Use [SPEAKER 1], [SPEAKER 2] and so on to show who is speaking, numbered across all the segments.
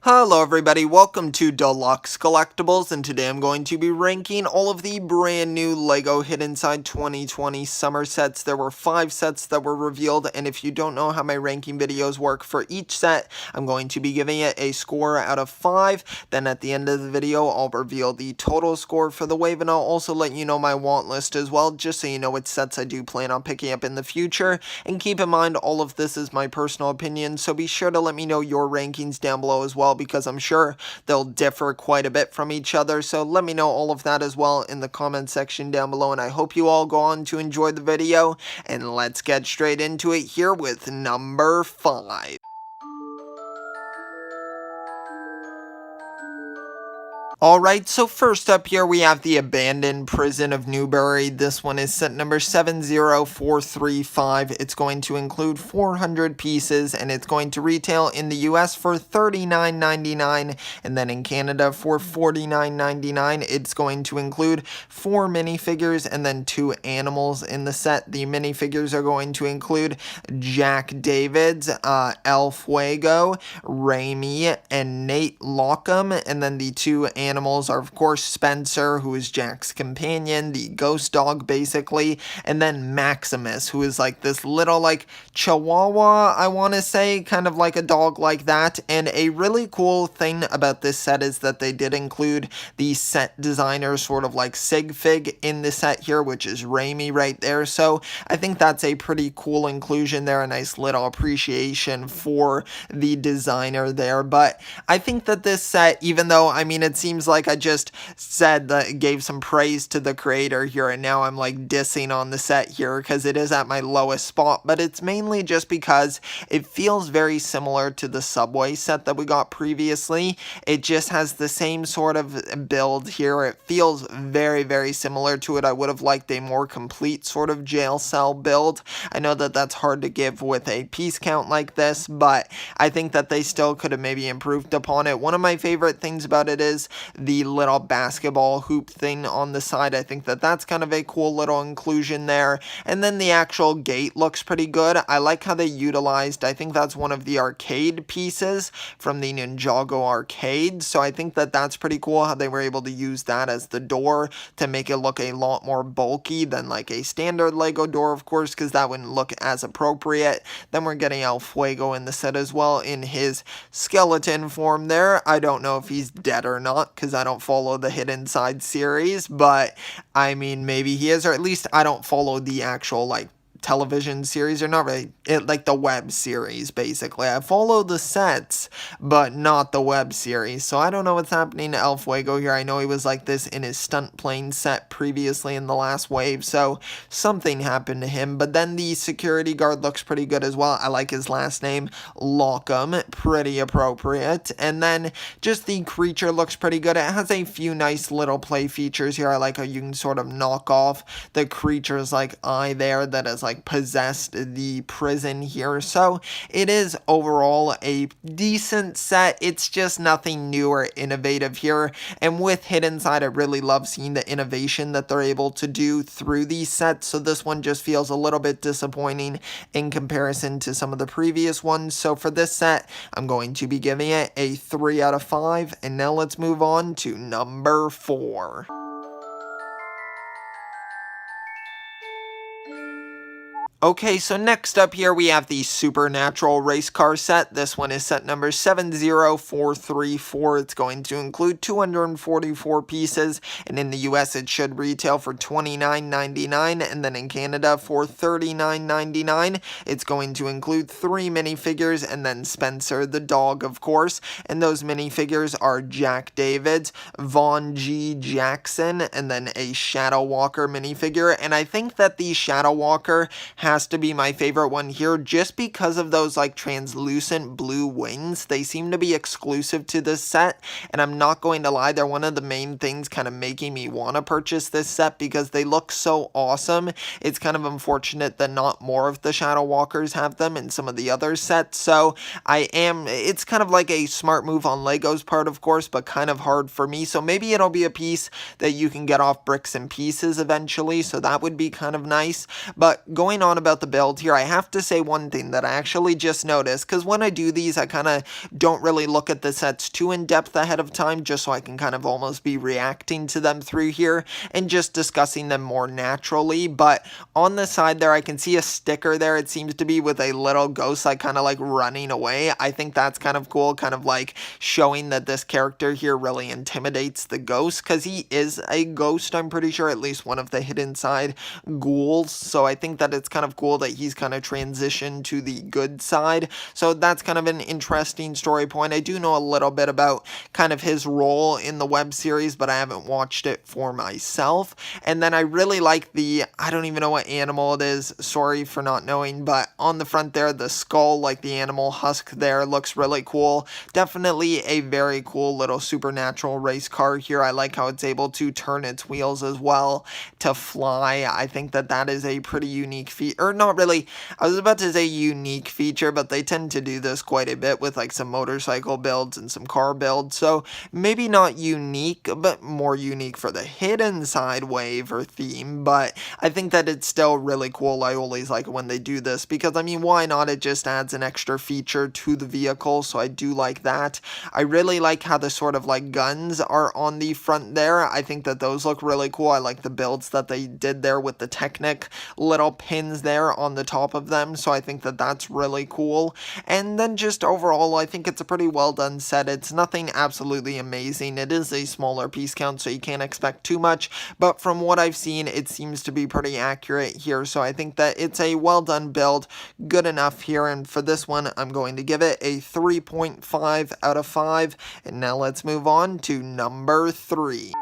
[SPEAKER 1] Hello everybody, welcome to Deluxe Collectibles, and today I'm going to be ranking all of the brand new LEGO Hit Inside 2020 summer sets. There were 5 sets that were revealed, and if you don't know how my ranking videos work for each set, I'm going to be giving it a score out of 5. Then at the end of the video, I'll reveal the total score for the wave, and I'll also let you know my want list as well, just so you know which sets I do plan on picking up in the future. And keep in mind, all of this is my personal opinion, so be sure to let me know your rankings down below as well, because I'm sure they'll differ quite a bit from each other. So let me know all of that as well in the comment section down below, and I hope you all go on to enjoy the video, and let's get straight into it here with number 5. Alright, so first up here we have the Abandoned Prison of Newbury. This one is set number 70435. It's going to include 400 pieces, and it's going to retail in the US for $39.99, and then in Canada for $49.99. It's going to include 4 minifigures and then 2 animals in the set. The minifigures are going to include Jack Davids, El Fuego, Raimi, and Nate Lockham, and then the 2 animals are, of course, Spencer, who is Jack's companion, the ghost dog, basically, and then Maximus, who is like this little, like, chihuahua, I want to say, kind of like a dog like that. And a really cool thing about this set is that they did include the set designer, sort of like Sig Fig, in the set here, which is Raimi right there. So I think that's a pretty cool inclusion there, a nice little appreciation for the designer there. But I think that this set, even though, I mean, it seems like I just said that, gave some praise to the creator here, and now I'm like dissing on the set here because it is at my lowest spot, but it's mainly just because it feels very similar to the Subway set that we got previously. It just has the same sort of build here. It feels very, very similar to it. I would have liked a more complete sort of jail cell build. I know that that's hard to give with a piece count like this, but I think that they still could have maybe improved upon it. One of my favorite things about it is the little basketball hoop thing on the side. I think that that's kind of a cool little inclusion there. And then the actual gate looks pretty good. I like how they utilized, I think that's one of the arcade pieces from the Ninjago arcade. So I think that that's pretty cool how they were able to use that as the door to make it look a lot more bulky than like a standard Lego door, of course, because that wouldn't look as appropriate. Then we're getting El Fuego in the set as well in his skeleton form there. I don't know if he's dead or not, because I don't follow the Hit Inside series, but I mean, maybe he is, or at least I don't follow the actual, like, television series, or not really, like the web series, basically. I follow the sets, but not the web series, so I don't know what's happening to El Fuego here. I know he was like this in his stunt plane set previously in the last wave, so something happened to him. But then the security guard looks pretty good as well. I like his last name, Lockham, pretty appropriate. And then just the creature looks pretty good. It has a few nice little play features here. I like how you can sort of knock off the creature's like eye there that is like possessed the prison here. So it is overall a decent set. It's just nothing new or innovative here. And with Hit Inside, I really love seeing the innovation that they're able to do through these sets. So this one just feels a little bit disappointing in comparison to some of the previous ones. So for this set, I'm going to be giving it a 3 out of 5. And now let's move on to number 4. Okay, so next up here we have the Supernatural Race Car set. This one is set number 70434. It's going to include 244 pieces, and in the US it should retail for $29.99, and then in Canada for $39.99. It's going to include 3 minifigures, and then Spencer the dog, of course, and those minifigures are Jack Davids, Vaughn G. Jackson, and then a Shadow Walker minifigure. And I think that the Shadow Walker has to be my favorite one here, just because of those like translucent blue wings. They seem to be exclusive to this set, and I'm not going to lie, they're one of the main things kind of making me want to purchase this set because they look so awesome. It's kind of unfortunate that not more of the Shadow Walkers have them in some of the other sets, so it's kind of like a smart move on Lego's part, of course, but kind of hard for me. So maybe it'll be a piece that you can get off Bricks and Pieces eventually, so that would be kind of nice. But going on on about the build here, I have to say one thing that I actually just noticed, because when I do these, I kind of don't really look at the sets too in depth ahead of time, just so I can kind of almost be reacting to them through here and just discussing them more naturally. But on the side there, I can see a sticker there, it seems to be with a little ghost like kind of like running away. I think that's kind of cool, kind of like showing that this character here really intimidates the ghost, because he is a ghost, I'm pretty sure, at least one of the hidden side ghouls. So I think that it's kind of cool that he's kind of transitioned to the good side. So that's kind of an interesting story point. I do know a little bit about kind of his role in the web series, but I haven't watched it for myself. And then I really like the, I don't even know what animal it is, sorry for not knowing, but on the front there, the skull, like the animal husk there, looks really cool. Definitely a very cool little supernatural race car here. I like how it's able to turn its wheels as well to fly. I think that that is a pretty unique feature, or not really, I was about to say unique feature, but they tend to do this quite a bit with like some motorcycle builds and some car builds, so maybe not unique, but more unique for the hidden side wave or theme. But I think that it's still really cool. I always like it when they do this, because I mean, why not? It just adds an extra feature to the vehicle, so I do like that. I really like how the sort of like guns are on the front there. I think that those look really cool. I like the builds that they did there with the Technic little pins there on the top of them, so I think that that's really cool. And then just overall, I think it's a pretty well done set. It's nothing absolutely amazing. It is a smaller piece count, so you can't expect too much, but from what I've seen, it seems to be pretty accurate here, so I think that it's a well done build, good enough here. And for this one, I'm going to give it a 3.5 out of 5. And now let's move on to number 3.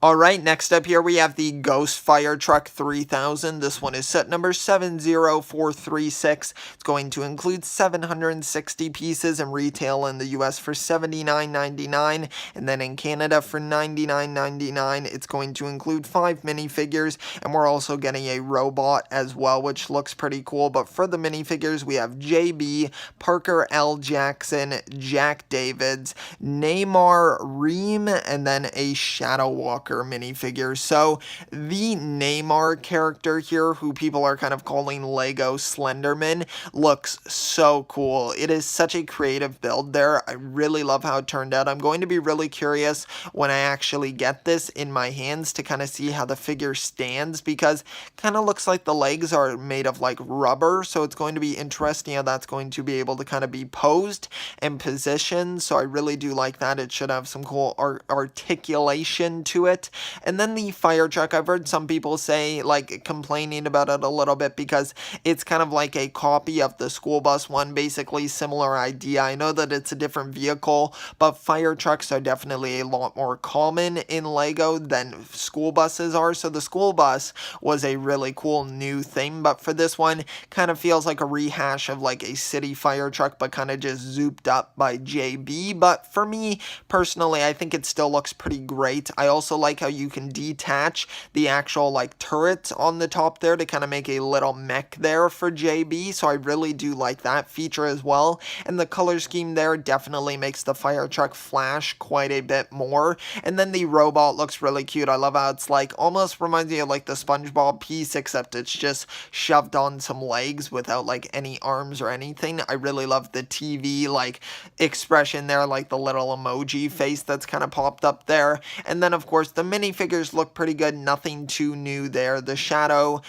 [SPEAKER 1] Alright, next up here we have the Ghost Firetruck 3000. This one is set number 70436. It's going to include 760 pieces and retail in the US for $79.99, and then in Canada for $99.99. It's going to include 5 minifigures, and we're also getting a robot as well, which looks pretty cool. But for the minifigures, we have JB, Parker L. Jackson, Jack Davids, Neymar Ream, and then a Shadow Walker minifigure. So the Neymar character here, who people are kind of calling Lego Slenderman, looks so cool. It is such a creative build there. I really love how it turned out. I'm going to be really curious when I actually get this in my hands to kind of see how the figure stands, because it kind of looks like the legs are made of like rubber, so it's going to be interesting how that's going to be able to kind of be posed and positioned. So I really do like that. It should have some cool articulation to it. And then the Firetruck, I've heard some people say, like, complaining about it a little bit because it's kind of like a copy of the school bus one, basically similar idea. I know that it's a different vehicle, but Firetrucks are definitely a lot more common in Lego than school buses are. So the school bus was a really cool new thing, but for this one, kind of feels like a rehash of like a city Firetruck, but kind of just zooped up by JB. But for me, personally, I think it still looks pretty great. I also like how you can detach the actual like turret on the top there to kind of make a little mech there for JB, so I really do like that feature as well. And the color scheme there definitely makes the Firetruck flash quite a bit more. And then the robot looks really cute. I love how it's like, almost reminds me of like the SpongeBob piece, except it's just shoved on some legs without like any arms or anything. I really love the TV like expression there, like the little emoji face that's kind of popped up there. And then of course the minifigures look pretty good, nothing too new there. The Shadow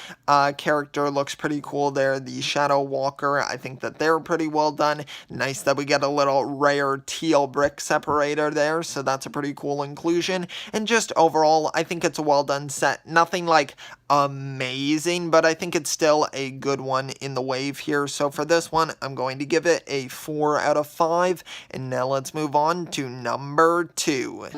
[SPEAKER 1] character looks pretty cool there. The Shadow Walker, I think that they're pretty well done. Nice that we get a little rare teal brick separator there, so that's a pretty cool inclusion. And just overall, I think it's a well done set. Nothing like amazing, but I think it's still a good one in the wave here. So for this one, I'm going to give it a 4 out of 5. And now let's move on to number 2.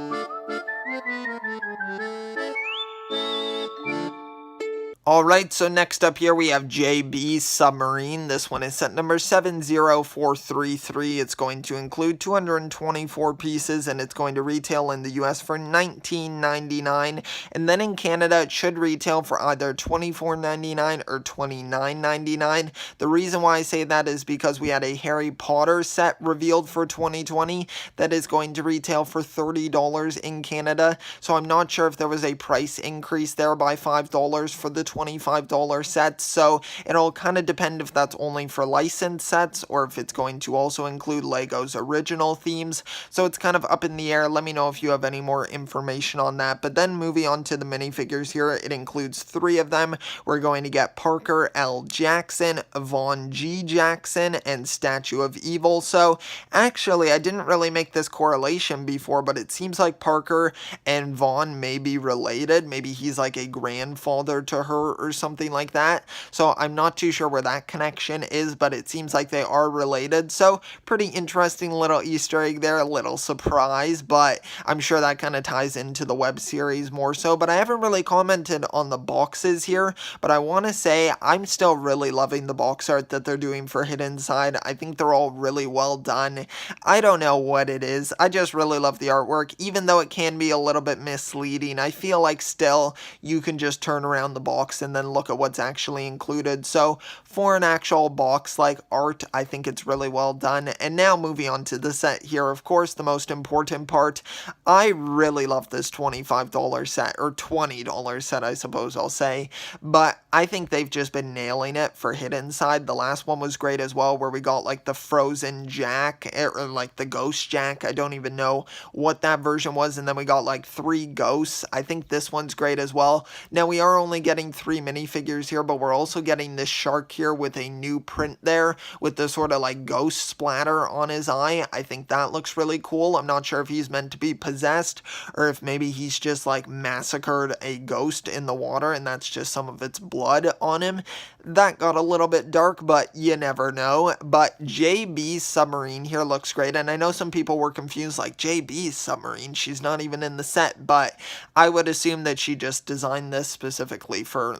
[SPEAKER 1] Alright, so next up here we have JB Submarine. This one is set number 70433. It's going to include 224 pieces and it's going to retail in the US for $19.99. And then in Canada it should retail for either $24.99 or $29.99. The reason why I say that is because we had a Harry Potter set revealed for 2020 that is going to retail for $30 in Canada. So I'm not sure if there was a price increase there by $5 for the $25 sets, so it'll kind of depend if that's only for licensed sets or if it's going to also include Lego's original themes, so it's kind of up in the air. Let me know if you have any more information on that. But then moving on to the minifigures here, it includes 3 of them. We're going to get Parker L. Jackson, Vaughn G. Jackson, and Statue of Evil. So actually, I didn't really make this correlation before, but it seems like Parker and Vaughn may be related. Maybe he's like a grandfather to her or something like that. So I'm not too sure where that connection is, but it seems like they are related. So pretty interesting little Easter egg there, a little surprise, but I'm sure that kind of ties into the web series more so. But I haven't really commented on the boxes here, but I want to say I'm still really loving the box art that they're doing for Hidden Side. I think they're all really well done. I don't know what it is. I just really love the artwork, even though it can be a little bit misleading. I feel like still you can just turn around the box and then look at what's actually included. So for an actual box like art, I think it's really well done. And now moving on to the set here, of course, the most important part. I really love this $25 set, or $20 set, I suppose I'll say. But I think they've just been nailing it for Hidden Side. The last one was great as well, where we got like the frozen Jack, or like the ghost Jack. I don't even know what that version was. And then we got like 3 ghosts. I think this one's great as well. Now we are only getting 3 minifigures here, but we're also getting this shark here with a new print there with the sort of like ghost splatter on his eye. I think that looks really cool. I'm not sure if he's meant to be possessed or if maybe he's just like massacred a ghost in the water and that's just some of its blood on him. That got a little bit dark, but you never know. But JB's Submarine here looks great, and I know some people were confused, like, JB's Submarine, she's not even in the set, but I would assume that she just designed this specifically for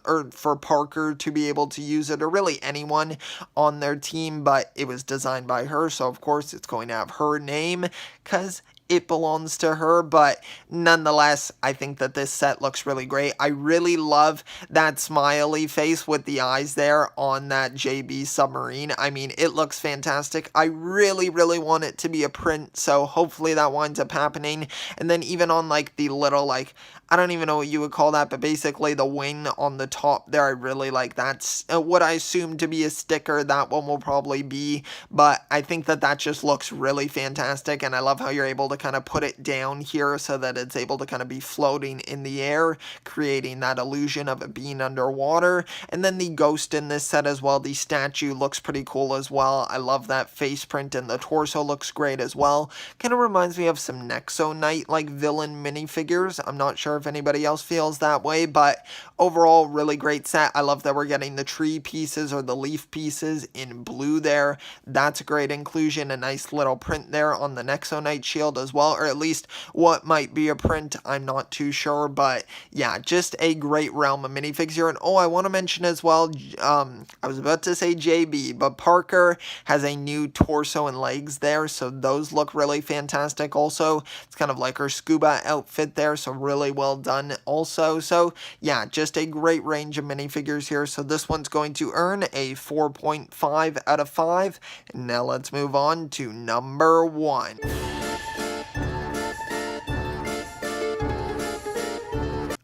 [SPEAKER 1] Parker to be able to use it, or really anyone on their team, but it was designed by her, so of course it's going to have her name, because it belongs to her. But nonetheless, I think that this set looks really great. I really love that smiley face with the eyes there on that JB Submarine. I mean, it looks fantastic. I really, really want it to be a print, so hopefully that winds up happening. And then even on like the little, like, I don't even know what you would call that, but basically the wing on the top there, I really like. That's what I assume to be a sticker. That one will probably be, but I think that that just looks really fantastic, and I love how you're able to kind of put it down here so that it's able to kind of be floating in the air, creating that illusion of it being underwater. And then the ghost in this set as well, the statue looks pretty cool as well. I love that face print, and the torso looks great as well. Kind of reminds me of some Nexo Knight like villain minifigures. I'm not sure if anybody else feels that way, but overall really great set. I love that we're getting the tree pieces or the leaf pieces in blue there. That's a great inclusion. A nice little print there on the Nexo Knight shield as well, or at least what might be a print. I'm not too sure, but yeah, just a great realm of minifigs here. And oh, I want to mention as well, I was about to say JB, but Parker has a new torso and legs there, so those look really fantastic also. It's kind of like her scuba outfit there, so really well done also. So yeah, just a great range of minifigures here. So this one's going to earn a 4.5 out of 5. And now let's move on to number 1.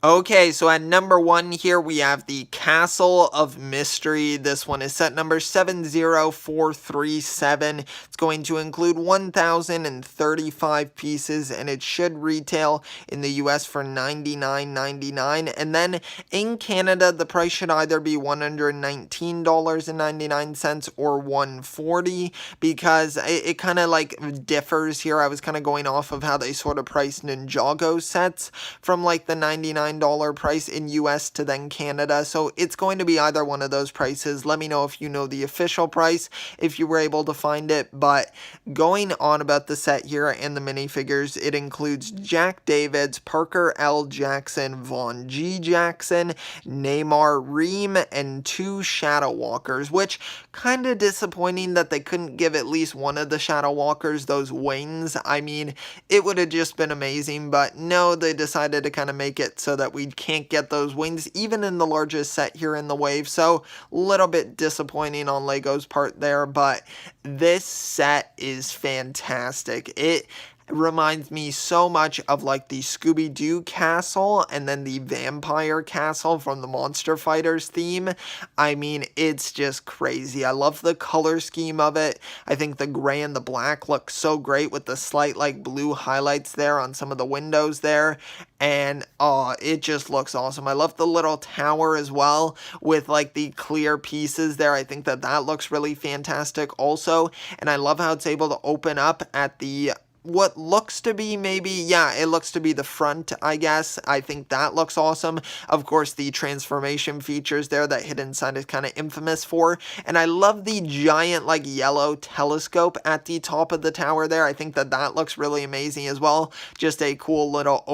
[SPEAKER 1] Okay, so at number 1 here, we have the Castle of Mystery. This one is set number 70437. It's going to include 1,035 pieces, and it should retail in the US for $99.99. And then in Canada, the price should either be $119.99 or $140, because it kind of like differs here. I was kind of going off of how they sort of price Ninjago sets from like the $99 $39 price in US to then Canada. So it's going to be either one of those prices. Let me know if you know the official price, if you were able to find it. But going on about the set here and the minifigures, it includes Jack Davids, Parker L. Jackson, Vaughn G. Jackson, Neymar Ream, and 2 Shadow Walkers, which kind of disappointing that they couldn't give at least one of the Shadow Walkers those wings. I mean, it would have just been amazing, but no, they decided to kind of make it so that we can't get those wings even in the largest set here in the wave. So a little bit disappointing on Lego's part there, but this set is fantastic. It reminds me so much of like the Scooby-Doo castle and then the vampire castle from the Monster Fighters theme. I mean, it's just crazy. I love the color scheme of it. I think the gray and the black look so great with the slight like blue highlights there on some of the windows there. And it just looks awesome. I love the little tower as well with like the clear pieces there. I think that that looks really fantastic also. And I love how it's able to open up at the what looks to be maybe, yeah, it looks to be the front, I guess. I think that looks awesome. Of course, the transformation features there that Hidden Side is kind of infamous for. And I love the giant, like, yellow telescope at the top of the tower there. I think that that looks really amazing as well. Just a cool little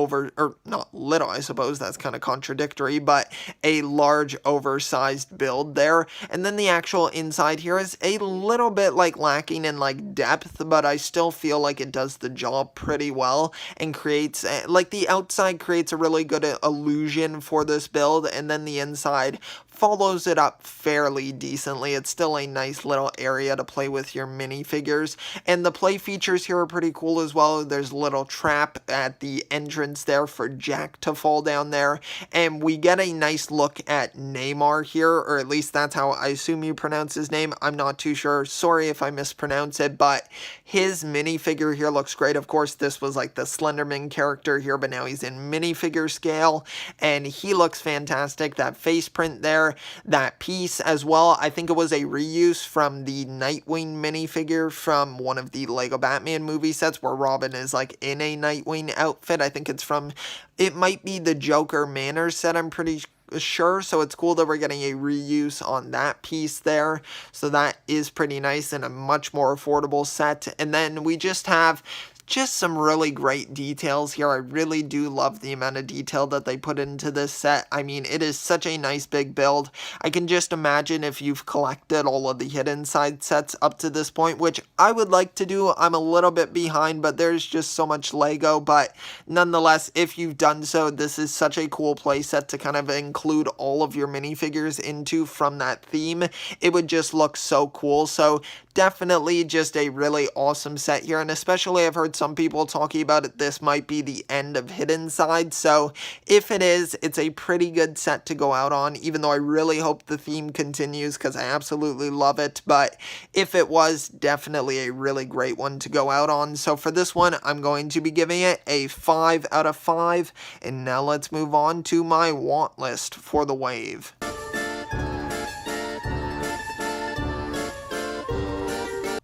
[SPEAKER 1] not little, I suppose, that's kind of contradictory, but a large, oversized build there. And then the actual inside here is a little bit, like, lacking in, like, depth, but I still feel like it does the job pretty well and creates, like, the outside creates a really good illusion for this build, and then the inside follows it up fairly decently. It's still a nice little area to play with your minifigures, and the play features here are pretty cool as well. There's a little trap at the entrance there for Jack to fall down there, and we get a nice look at Neymar here, or at least that's how I assume you pronounce his name. I'm not too sure. Sorry if I mispronounce it, but his minifigure here looks great. Of course, this was like the Slenderman character here, but now he's in minifigure scale, and he looks fantastic. That face print there, that piece as well, I think it was a reuse from the Nightwing minifigure from one of the Lego Batman movie sets where Robin is like in a Nightwing outfit. I think it's from, it might be the Joker Manor set, I'm pretty sure. So it's cool that we're getting a reuse on that piece there. So that is pretty nice and a much more affordable set. And then we just have just some really great details here. I really do love the amount of detail that they put into this set. I mean, it is such a nice big build. I can just imagine if you've collected all of the Hidden Side sets up to this point, which I would like to do. I'm a little bit behind, but there's just so much Lego. But nonetheless, if you've done so, this is such a cool playset to kind of include all of your minifigures into from that theme. It would just look so cool. So definitely just a really awesome set here, and especially I've heard some people talking about it, this might be the end of Hidden Side, so if it is, it's a pretty good set to go out on, even though I really hope the theme continues because I absolutely love it. But if it was, definitely a really great one to go out on. So for this one, I'm going to be giving it a 5 out of 5, and now let's move on to my want list for the wave.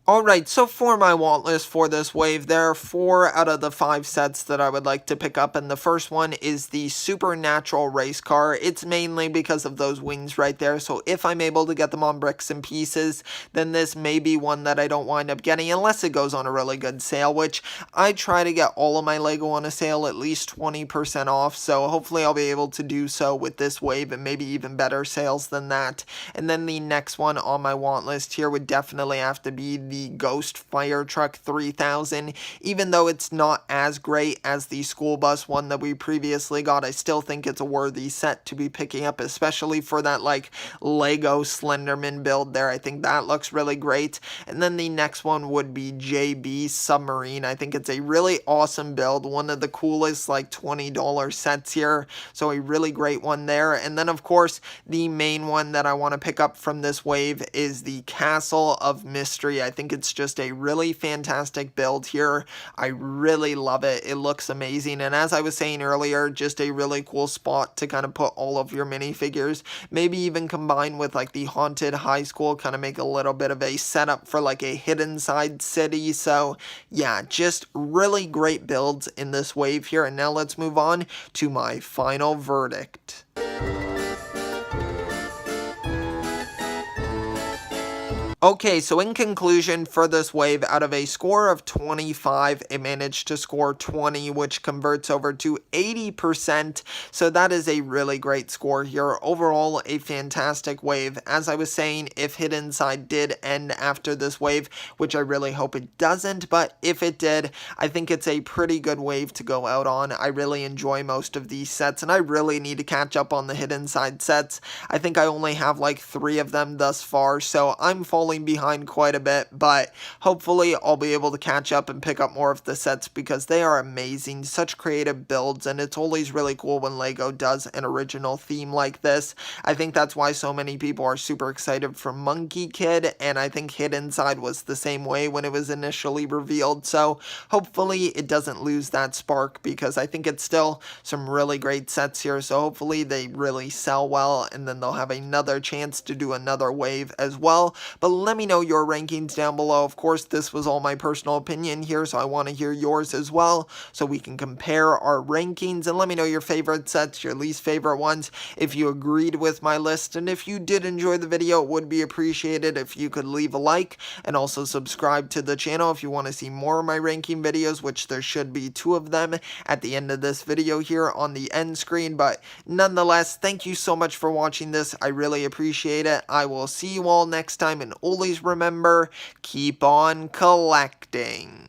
[SPEAKER 1] Alright, so for my want list for this wave, there are 4 out of the 5 sets that I would like to pick up, and the first one is the Supernatural Race Car. It's mainly because of those wings right there, so if I'm able to get them on bricks and pieces, then this may be one that I don't wind up getting unless it goes on a really good sale, which I try to get all of my Lego on a sale at least 20% off, so hopefully I'll be able to do so with this wave and maybe even better sales than that. And then the next one on my want list here would definitely have to be the Ghost Firetruck 3000. Even though it's not as great as the school bus one that we previously got, I still think it's a worthy set to be picking up, especially for that like Lego Slenderman build there. I think that looks really great. And then the next one would be JB Submarine. I think it's a really awesome build, one of the coolest like $20 sets here, so a really great one there. And then of course the main one that I want to pick up from this wave is the Castle of Mystery. I think think it's just a really fantastic build here. I really love it. It looks amazing, and as I was saying earlier, just a really cool spot to kind of put all of your minifigures. Maybe even combine with like the haunted high school, kind of make a little bit of a setup for like a hidden side city. So yeah, just really great builds in this wave here. And now let's move on to my final verdict. Okay, so in conclusion for this wave, out of a score of 25, it managed to score 20, which converts over to 80%. So that is a really great score here. Overall, a fantastic wave. As I was saying, if Hidden Side did end after this wave, which I really hope it doesn't, but if it did, I think it's a pretty good wave to go out on. I really enjoy most of these sets, and I really need to catch up on the Hidden Side sets. I think I only have like 3 of them thus far, so I'm falling behind quite a bit, but hopefully I'll be able to catch up and pick up more of the sets because they are amazing, such creative builds, and it's always really cool when LEGO does an original theme like this. I think that's why so many people are super excited for Monkey Kid, and I think Hidden Side was the same way when it was initially revealed, so hopefully it doesn't lose that spark because I think it's still some really great sets here, so hopefully they really sell well, and then they'll have another chance to do another wave as well. But let me know your rankings down below. Of course, this was all my personal opinion here, so I want to hear yours as well, so we can compare our rankings, and let me know your favorite sets, your least favorite ones, if you agreed with my list, and if you did enjoy the video, it would be appreciated if you could leave a like, and also subscribe to the channel if you want to see more of my ranking videos, which there should be 2 of them at the end of this video here on the end screen. But nonetheless, thank you so much for watching this. I really appreciate it. I will see you all next time, and always remember, keep on collecting.